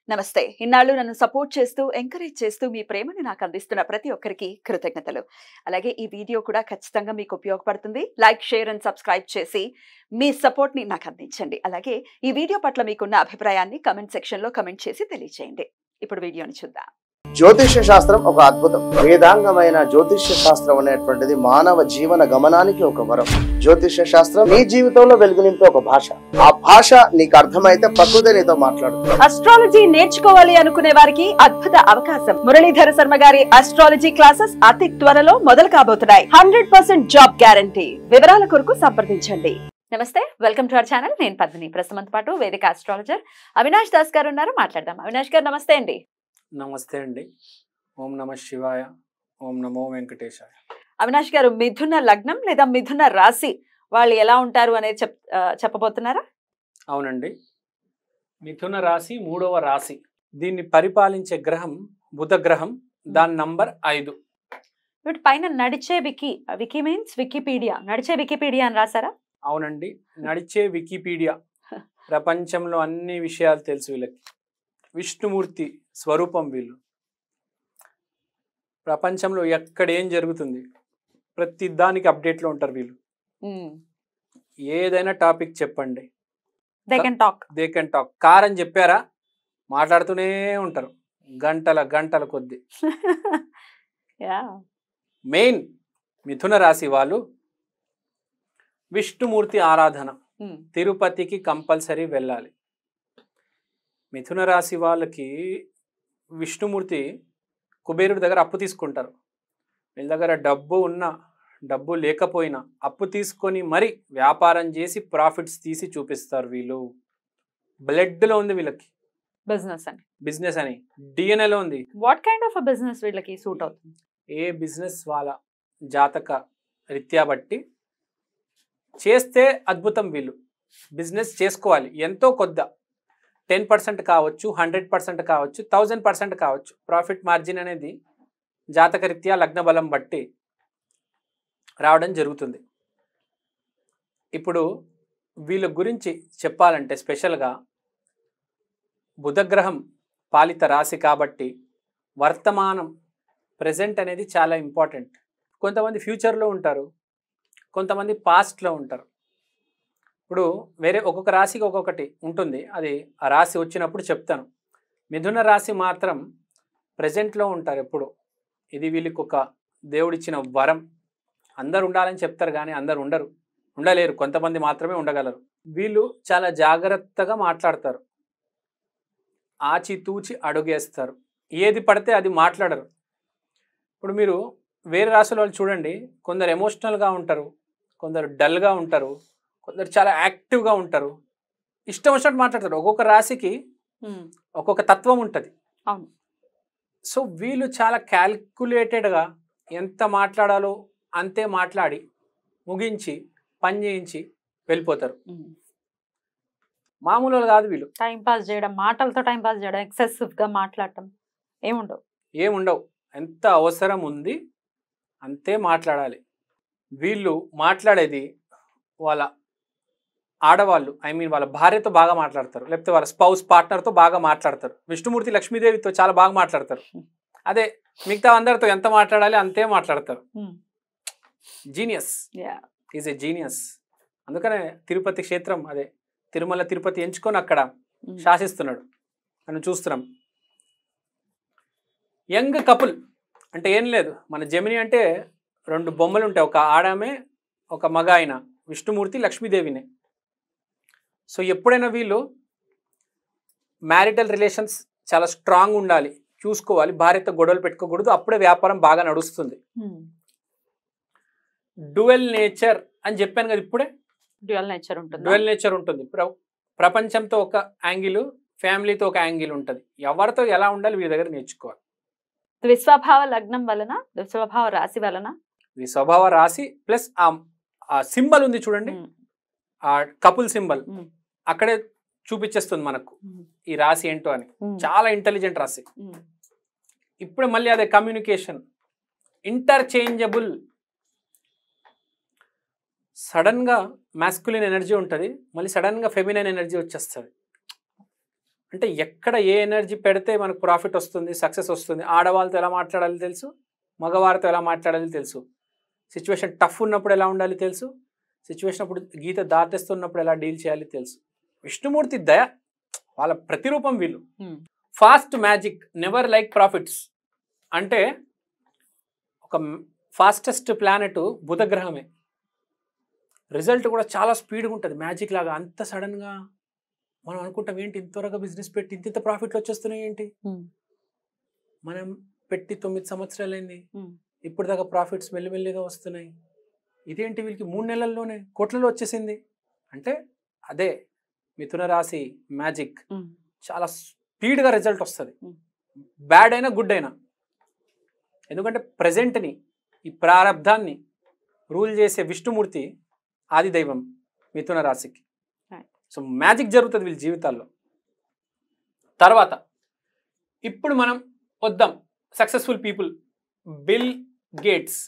నమస్తే. ఇన్నాళ్ళు నన్ను సపోర్ట్ చేస్తూ, ఎంకరేజ్ చేస్తూ మీ ప్రేమని నాకు అందిస్తున్న ప్రతి ఒక్కరికి కృతజ్ఞతలు. అలాగే ఈ వీడియో కూడా ఖచ్చితంగా మీకు ఉపయోగపడుతుంది. లైక్, షేర్ అండ్ సబ్స్క్రైబ్ చేసి మీ సపోర్ట్‌ని నాకు అందించండి. అలాగే ఈ వీడియో పట్ల మీకున్న అభిప్రాయాన్ని కామెంట్ సెక్షన్‌లో కామెంట్ చేసి తెలియజేయండి. ఇప్పుడు వీడియోని చూద్దాం. జ్యోతిష్య శాస్త్రం ఒక అద్భుతం. వేదాంగమైన జ్యోతిష్య శాస్త్రం అనేటువంటిది మానవ జీవన గమనానికి ఒక వరం. జ్యోతిష్య శాస్త్రం నీ జీవితంలో వెలుగునింపే ఒక భాష. ఆ భాష నీకు అర్థమైతే ప్రకృతి నీతో మాట్లాడుతుంది. అస్ట్రాలజీ నేర్చుకోవాలి అనుకునే వారికి అద్భుత అవకాశం. మురళీధర శర్మ గారి అస్ట్రాలజీ క్లాసెస్ అతి త్వరలో మొదలు కాబోతున్నాయి. 100% జాబ్ గ్యారంటీ. వివరాల కొరకు సంప్రదించండి. నమస్తే, వెల్కమ్ టు అవర్ ఛానల్. నేను పద్మిని. ప్రస్తుతం పాటు వేదిక అస్ట్రాలజర్ అవినాష్ దాస్ గారు ఉన్నారు. మాట్లాడదాం. అవినాష్ గారు నమస్తే అండి. నమస్తే అండి. ఓం నమ శివాయ, ఓం నమో వెంకటేశాయ. అవినాష్ గారు, మిథున లగ్నం లేదా మిథున రాశి వాళ్ళు ఎలా ఉంటారు అనేది చెప్పబోతున్నారా? అవునండి, మిథున రాశి 3వ రాశి. దీన్ని పరిపాలించే గ్రహం బుధ గ్రహం. దాని నంబర్ 5. వీటి పైన నడిచే వికీ మీన్స్ వికీపీడియా, నడిచే వికీపీడియా అని రాసారా? అవునండి, నడిచే వికీపీడియా. ప్రపంచంలో అన్ని విషయాలు తెలుసు వీళ్ళకి. విష్ణుమూర్తి స్వరూపం వీళ్ళు. ప్రపంచంలో ఎక్కడ ఏం జరుగుతుంది ప్రతి దానికి అప్డేట్లో ఉంటారు వీళ్ళు. ఏదైనా టాపిక్ చెప్పండి, దే కెన్ టాక్. కార్ అని చెప్పారా, మాట్లాడుతూనే ఉంటారు గంటల కొద్ది. మెయిన్ మిథున రాశి వాళ్ళు విష్ణుమూర్తి ఆరాధన, తిరుపతికి కంపల్సరీ వెళ్ళాలి. మిథున రాశి వాళ్ళకి విష్ణుమూర్తి కుబేరుడి దగ్గర అప్పు తీసుకుంటారు. వీళ్ళ దగ్గర డబ్బు ఉన్నా డబ్బు లేకపోయినా అప్పు తీసుకొని మరి వ్యాపారం చేసి ప్రాఫిట్స్ తీసి చూపిస్తారు. వీళ్ళు బ్లడ్లో ఉంది వీళ్ళకి బిజినెస్ అని డిఎన్ఏలో ఉంది. వాట్ కైండ్ ఆఫ్ బిజినెస్ వీళ్ళకి సూట్ అవుతుంది? ఏ బిజినెస్ వాళ్ళ జాతక రీత్యా బట్టి చేస్తే అద్భుతం. వీళ్ళు బిజినెస్ చేసుకోవాలి. ఎంతో కొద్ద 10% కావచ్చు, 100% కావచ్చు, 1000% కావచ్చు. ప్రాఫిట్ మార్జిన్ అనేది జాతకరీత్యా లగ్న బలం బట్టి రావడం జరుగుతుంది. ఇప్పుడు వీళ్ళ గురించి చెప్పాలంటే స్పెషల్గా బుధగ్రహం పాలిత రాశి కాబట్టి వర్తమానం ప్రెజెంట్ అనేది చాలా ఇంపార్టెంట్. కొంతమంది ఫ్యూచర్లో ఉంటారు, కొంతమంది పాస్ట్లో ఉంటారు. ఇప్పుడు వేరే ఒక్కొక్క రాశికి ఒక్కొక్కటి ఉంటుంది. అది ఆ రాశి వచ్చినప్పుడు చెప్తాను. మిథున రాశి మాత్రం ప్రజెంట్లో ఉంటారు ఎప్పుడు. ఇది వీళ్ళకి ఒక దేవుడిచ్చిన వరం. అందరు ఉండాలని చెప్తారు కానీ అందరు ఉండలేరు. కొంతమంది మాత్రమే ఉండగలరు. వీళ్ళు చాలా జాగ్రత్తగా మాట్లాడతారు, ఆచితూచి అడుగేస్తారు. ఏది పడితే అది మాట్లాడరు. ఇప్పుడు మీరు వేరే రాశుల వాళ్ళు చూడండి, కొందరు ఎమోషనల్గా ఉంటారు, కొందరు డల్గా ఉంటారు, కొందరు చాలా యాక్టివ్గా ఉంటారు. ఇష్టం వచ్చినట్టు మాట్లాడతారు. ఒక్కొక్క రాశికి ఒక్కొక్క తత్వం ఉంటుంది. అవును. సో వీళ్ళు చాలా క్యాల్కులేటెడ్గా ఎంత మాట్లాడాలో అంతే మాట్లాడి ముగించి పని చేయించి వెళ్ళిపోతారు. మామూలు కాదు వీళ్ళు. టైంపాస్ చేయడం, మాటలతో టైంపాస్ చేయడం, ఎక్సెసివ్గా మాట్లాడటం ఏముండవు. ఎంత అవసరం ఉంది అంతే మాట్లాడాలి. వీళ్ళు మాట్లాడేది వాళ్ళ ఆడవాళ్ళు, వాళ్ళ భార్యతో బాగా మాట్లాడతారు, లేకపోతే వాళ్ళ స్పౌస్ పార్ట్నర్తో బాగా మాట్లాడతారు. విష్ణుమూర్తి లక్ష్మీదేవితో చాలా బాగా మాట్లాడతారు. అదే మిగతా అందరితో ఎంత మాట్లాడాలి అంతే మాట్లాడతారు. Genius, is a genius. అందుకనే తిరుపతి క్షేత్రం, అదే తిరుమల తిరుపతి ఎంచుకొని అక్కడ శాసిస్తున్నాడు. మనం చూస్తున్నాం. యంగ్ కపుల్ అంటే ఏం లేదు, మన జెమిని అంటే 2 బొమ్మలు ఉంటాయి. ఒక ఆడమే, ఒక మగ ఆయన, విష్ణుమూర్తి లక్ష్మీదేవినే. సో ఎప్పుడైనా వీళ్ళు మ్యారిటల్ రిలేషన్స్ చాలా స్ట్రాంగ్ ఉండాలి, చూసుకోవాలి. భార్యతో గొడవలు పెట్టుకోకూడదు. అప్పుడే వ్యాపారం బాగా నడుస్తుంది. డ్యుయల్ నేచర్ అని చెప్పాను కదా ఇప్పుడే. డ్యుయల్ నేచర్ ఉంటుంది. ప్రపంచంతో ఒక యాంగిల్, ఫ్యామిలీతో ఒక యాంగిల్ ఉంటుంది. ఎవరితో ఎలా ఉండాలి వీళ్ళ దగ్గర నేర్చుకోవాలి. ద్విస్వభావ లగ్నం వలన, ద్విస్వభావ రాశి వలన, ద్విస్వభావ రాశి ప్లస్ ఆ సింబల్ ఉంది చూడండి, ఆ కపుల్ సింబల్ అక్కడే చూపించేస్తుంది మనకు ఈ రాశి ఏంటో అని. చాలా ఇంటెలిజెంట్ రాశి. ఇప్పుడు మళ్ళీ అదే కమ్యూనికేషన్, ఇంటర్చేంజబుల్. సడన్గా మాస్కులిన్ ఎనర్జీ ఉంటుంది, మళ్ళీ సడన్గా ఫెమినైన్ ఎనర్జీ వచ్చేస్తుంది. అంటే ఎక్కడ ఏ ఎనర్జీ పెడితే మనకు ప్రాఫిట్ వస్తుంది, సక్సెస్ వస్తుంది. ఆడవాళ్ళతో ఎలా మాట్లాడాలి తెలుసు, మగవారితో ఎలా మాట్లాడాలి తెలుసు, సిచ్యువేషన్ టఫ్ ఉన్నప్పుడు ఎలా ఉండాలి తెలుసు, సిచ్యువేషన్ అప్పుడు గీత దాటేస్తున్నప్పుడు ఎలా డీల్ చేయాలి తెలుసు. విష్ణుమూర్తి దయ, వాళ్ళ ప్రతిరూపం వీళ్ళు. Fast magic, never like profits. అంటే ఒక ఫాస్టెస్ట్ ప్లానెట్ బుధగ్రహమే. రిజల్ట్ కూడా చాలా స్పీడ్గా ఉంటుంది, మ్యాజిక్ లాగా. అంత సడన్గా మనం అనుకుంటాం ఏంటి ఇంత త్వరగా బిజినెస్ పెట్టి ఇంత ప్రాఫిట్లు వచ్చేస్తున్నాయి ఏంటి. మనం పెట్టి 9 సంవత్సరాలైంది, ఇప్పుడు దాకా ప్రాఫిట్స్ మెల్లిమెల్లిగా వస్తున్నాయి. ఇదేంటి వీళ్ళకి 3 నెలల్లోనే కోట్లలో వచ్చేసింది అంటే అదే మిథున రాశి మ్యాజిక్. చాలా స్పీడ్గా రిజల్ట్ వస్తుంది, బ్యాడ్ అయినా గుడ్ అయినా. ఎందుకంటే ప్రజెంట్ని, ఈ ప్రారబ్ధాన్ని రూల్ చేసే విష్ణుమూర్తి ఆది దైవం మిథున రాశికి. సో మ్యాజిక్ జరుగుతుంది వీళ్ళ జీవితాల్లో. తర్వాత ఇప్పుడు మనం వద్దాం successful people. Bill gates.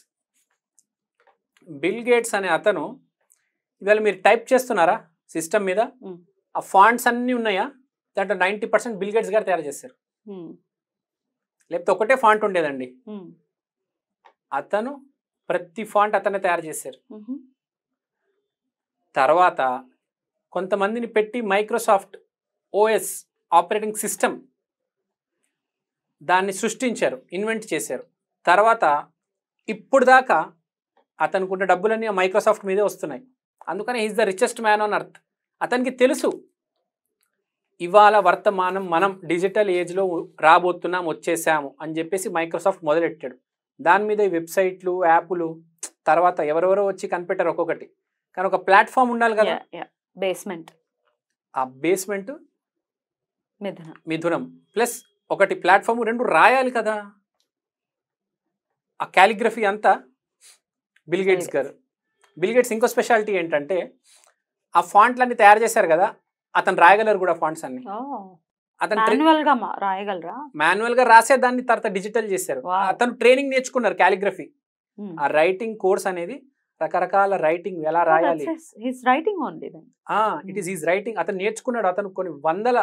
Bill gates అనే అతను, ఇవాళ మీరు టైప్ చేస్తున్నారా సిస్టమ్ మీద, ఆ ఫాంట్స్ అన్నీ ఉన్నాయా, దాంట్లో 90% బిల్ గేట్స్ గారు తయారు చేశారు. లేకపోతే ఒకటే ఫాంట్ ఉండేదండి, అతను ప్రతి ఫాంట్ అతనే తయారు చేశారు. తర్వాత కొంతమందిని పెట్టి మైక్రోసాఫ్ట్ ఓఎస్ ఆపరేటింగ్ సిస్టమ్ దాన్ని సృష్టించారు, ఇన్వెంట్ చేశారు. తర్వాత ఇప్పుడు దాకా అతనుకున్న డబ్బులన్నీ ఆ మైక్రోసాఫ్ట్ మీదే వస్తున్నాయి. అందుకని is the richest man on earth. అతనికి తెలుసు ఇవాళ వర్తమానం మనం డిజిటల్ ఏజ్లో రాబోతున్నాం, వచ్చేసాము అని చెప్పేసి మైక్రోసాఫ్ట్ మొదలెట్టాడు. దాని మీద ఈ వెబ్సైట్లు, యాప్లు, తర్వాత ఎవరెవరో వచ్చి కనిపెట్టారు ఒక్కొక్కటి. కానీ ఒక ప్లాట్ఫామ్ ఉండాలి కదా, బేస్మెంట్. ఆ బేస్మెంట్ మిథునం ప్లస్ ఒకటి ప్లాట్ఫామ్, 2 రాయాలి కదా. ఆ క్యాలిగ్రఫీ అంతా బిల్ గేట్స్ గారు. బిల్ గేట్స్ ఇంకో స్పెషాలిటీ ఏంటంటే ఆ ఫాంట్లన్నీ తయారు చేశారు కదా, అతను రాయగలరు కూడా ఫాంట్స్ అన్ని. అతను మాన్యువల్ గా రాసే దాన్ని తర్వాత డిజిటల్ చేశారు. అతను ట్రైనింగ్ నేర్చుకున్నారు క్యాలిగ్రఫీ. ఆ రైటింగ్ కోర్స్ అనేది రకరకాల రైటింగ్ ఎలా రాయాలి, ఇట్ ఈస్ హిస్ రైటింగ్. అతను నేర్చుకున్నాడు. అతను కొన్ని 100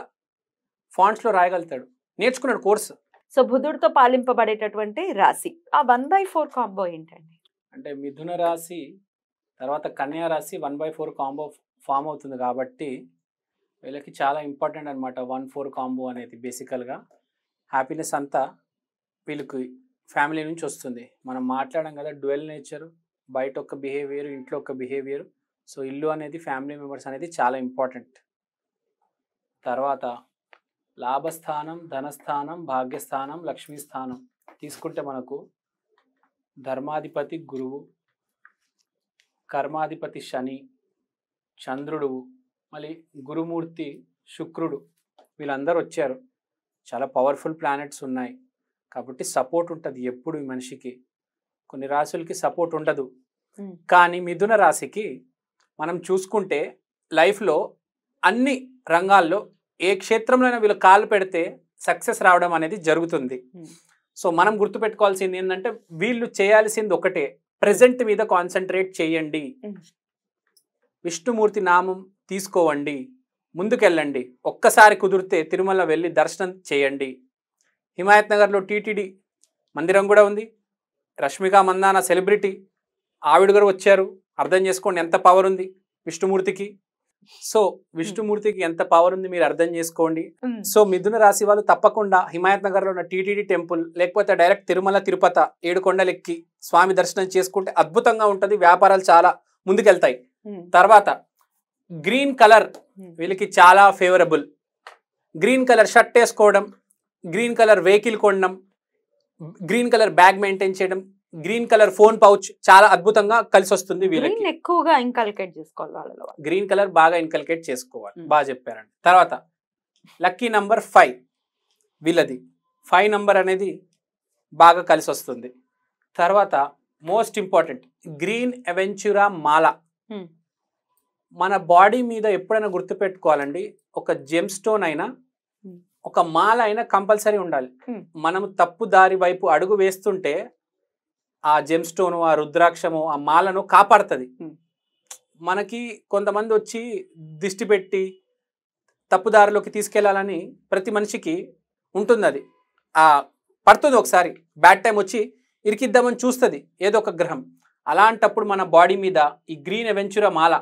ఫాంట్స్ లో రాయగలుగుతాడు, నేర్చుకున్నాడు కోర్సు. సో బుధుడితో పాలింపబడేటటువంటి రాశి, ఆ 1/4 కాంబో ఏంటండి? అంటే మిథున రాశి తర్వాత కన్యా రాశి 1/4 కాంబో ఫామ్ అవుతుంది కాబట్టి వీళ్ళకి చాలా ఇంపార్టెంట్ అనమాట 1/4 కాంబో అనేది. బేసికల్గా హ్యాపీనెస్ అంతా వీళ్ళకి ఫ్యామిలీ నుంచి వస్తుంది. మనం మాట్లాడడం కదా, డ్యువల్ నేచర్, బయట ఒక బిహేవియర్, ఇంట్లో ఒక బిహేవియర్. సో ఇల్లు అనేది, ఫ్యామిలీ మెంబర్స్ అనేది చాలా ఇంపార్టెంట్. తర్వాత లాభస్థానం, ధనస్థానం, భాగ్యస్థానం, లక్ష్మీస్థానం తీసుకుంటే మనకు ధర్మాధిపతి గురువు, కర్మాధిపతి శని, చంద్రుడు, మళ్ళీ గురుమూర్తి శుక్రుడు, వీళ్ళందరూ వచ్చారు. చాలా పవర్ఫుల్ ప్లానెట్స్ ఉన్నాయి కాబట్టి సపోర్ట్ ఉంటుంది ఎప్పుడు ఈ మనిషికి. కొన్ని రాశులకి సపోర్ట్ ఉండదు. కానీ మిథున రాశికి మనం చూసుకుంటే లైఫ్లో అన్ని రంగాల్లో ఏ క్షేత్రంలో వీళ్ళు కాలు పెడితే సక్సెస్ రావడం అనేది జరుగుతుంది. సో మనం గుర్తుపెట్టుకోవాల్సింది ఏంటంటే వీళ్ళు చేయాల్సింది ఒకటే, ప్రెజెంట్ మీద కాన్సన్ట్రేట్ చేయండి, విష్ణుమూర్తి నామం తీసుకోవండి, ముందుకెళ్ళండి. ఒక్కసారి కుదిరితే తిరుమల వెళ్ళి దర్శనం చేయండి. హిమాయత్ నగర్లో టీటీడీ మందిరం కూడా ఉంది. రష్మిక మందాన సెలబ్రిటీ, ఆవిడ గారు వచ్చారు. అర్థం చేసుకోండి ఎంత పవర్ ఉంది విష్ణుమూర్తికి. సో విష్ణుమూర్తికి ఎంత పవర్ ఉంది మీరు అర్థం చేసుకోండి. సో మిథున రాశి వాళ్ళు తప్పకుండా హిమాయత్ నగర్ లో ఉన్న టీటీడీ టెంపుల్, లేకపోతే డైరెక్ట్ తిరుమల తిరుపతి 7 కొండలెక్కి స్వామి దర్శనం చేసుకుంటే అద్భుతంగా ఉంటది. వ్యాపారాలు చాలా ముందుకెళ్తాయి. తర్వాత గ్రీన్ కలర్ వీళ్ళకి చాలా ఫేవరబుల్. గ్రీన్ కలర్ షర్ట్ వేసుకోవడం, గ్రీన్ కలర్ వెహికల్ కొనడం, గ్రీన్ కలర్ బ్యాగ్ మెయింటైన్ చేయడం, గ్రీన్ కలర్ ఫోన్ పౌచ్ చాలా అద్భుతంగా కలిసి వస్తుంది వీళ్ళకి. ఎక్కువగా ఇన్కల్కేట్ చేసుకోవాలి వాళ్ళలో, గ్రీన్ కలర్ బాగా ఇన్కల్కేట్ చేసుకోవాలి. బాగా చెప్పారండి. తర్వాత లక్కీ నంబర్ 5 వీళ్ళది. 5 నంబర్ అనేది బాగా కలిసి వస్తుంది. తర్వాత మోస్ట్ ఇంపార్టెంట్ గ్రీన్ అవెంచురా మాల. మన బాడీ మీద ఎప్పుడైనా గుర్తుపెట్టుకోవాలండి, ఒక జెమ్ స్టోన్ అయినా ఒక మాల అయినా కంపల్సరీ ఉండాలి. మనం తప్పు దారి వైపు అడుగు వేస్తుంటే ఆ జెమ్ స్టోను, ఆ రుద్రాక్షము, ఆ మాలను కాపాడుతుంది. మనకి కొంతమంది వచ్చి దిష్టి పెట్టి తప్పుదారిలోకి తీసుకెళ్లాలని ప్రతి మనిషికి ఉంటుంది. అది పడుతుంది, ఒకసారి బ్యాడ్ టైం వచ్చి ఇరికిద్దామని చూస్తుంది ఏదో ఒక గ్రహం. అలాంటప్పుడు మన బాడీ మీద ఈ గ్రీన్ అవెంచురా మాల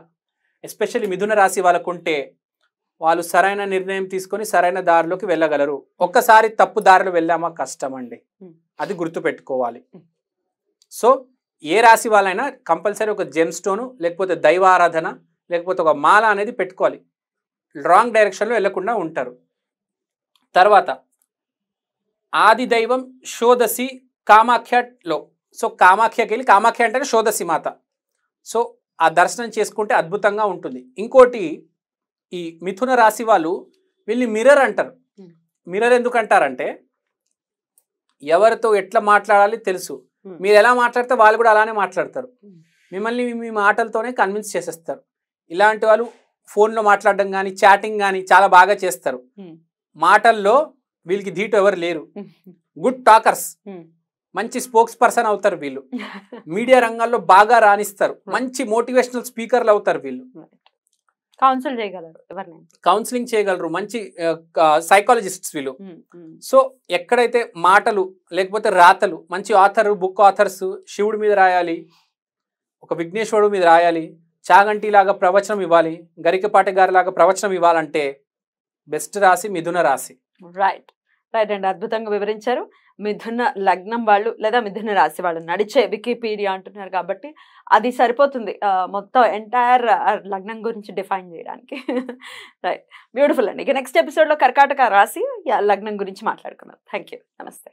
ఎస్పెషల్లీ మిథున రాశి వాళ్ళకు ఉంటే వాళ్ళు సరైన నిర్ణయం తీసుకొని సరైన దారిలోకి వెళ్ళగలరు. ఒక్కసారి తప్పు దారిలో వెళ్ళామా కష్టం అండి, అది గుర్తుపెట్టుకోవాలి. సో ఏ రాశి వాళ్ళైనా కంపల్సరీ ఒక జెమ్ స్టోను లేకపోతే దైవారాధన లేకపోతే ఒక మాల అనేది పెట్టుకోవాలి, రాంగ్ డైరెక్షన్లో వెళ్ళకుండా ఉంటారు. తర్వాత ఆది దైవం షోదశి కామాఖ్యలో, సో కామాఖ్యకి వెళ్ళి, కామాఖ్య అంటేనే షోదశి మాత, సో ఆ దర్శనం చేసుకుంటే అద్భుతంగా ఉంటుంది. ఇంకోటి ఈ మిథున రాశి వాళ్ళు వీళ్ళని మిర్రర్ అంటారు. మిర్రర్ ఎందుకు అంటారంటే ఎవరితో ఎట్లా మాట్లాడాలి తెలుసు, మీరు ఎలా మాట్లాడితే వాళ్ళు కూడా అలానే మాట్లాడతారు, మిమ్మల్ని మీ మాటలతోనే కన్విన్స్ చేసేస్తారు. ఇలాంటి వాళ్ళు ఫోన్లో మాట్లాడడం కానీ చాటింగ్ కానీ చాలా బాగా చేస్తారు. మాటల్లో వీళ్ళకి ధీటు ఎవరు లేరు, గుడ్ టాకర్స్, మంచి స్పోక్స్ పర్సన్ అవుతారు వీళ్ళు, మీడియా రంగాల్లో బాగా రాణిస్తారు, మంచి మోటివేషనల్ స్పీకర్లు అవుతారు వీళ్ళు, కౌన్సిలింగ్ చేయగలరు, మంచి సైకాలజిస్ట్స్ వీళ్ళు. సో ఎక్కడైతే మాటలు లేకపోతే రాతలు, మంచి ఆథర్, బుక్ ఆథర్స్, శివుడి మీద రాయాలి, ఒక విఘ్నేశ్వరుడు మీద రాయాలి, చాగంటి లాగా ప్రవచనం ఇవ్వాలి, గరికపాటి గారి లాగా ప్రవచనం ఇవ్వాలంటే బెస్ట్ రాశి మిథున రాశి. రైట్ రైట్ అండి, అద్భుతంగా వివరించారు. మిథున లగ్నం వాళ్ళు లేదా మిథున రాశి వాళ్ళు నడిచే వికీపీడియా అంటున్నారు కాబట్టి అది సరిపోతుంది మొత్తం ఎంటైర్ లగ్నం గురించి డిఫైన్ చేయడానికి. రైట్, బ్యూటిఫుల్ అండి. ఇక నెక్స్ట్ ఎపిసోడ్లో కర్కాటక రాశి లగ్నం గురించి మాట్లాడుకుందాం. థ్యాంక్ యూ, నమస్తే.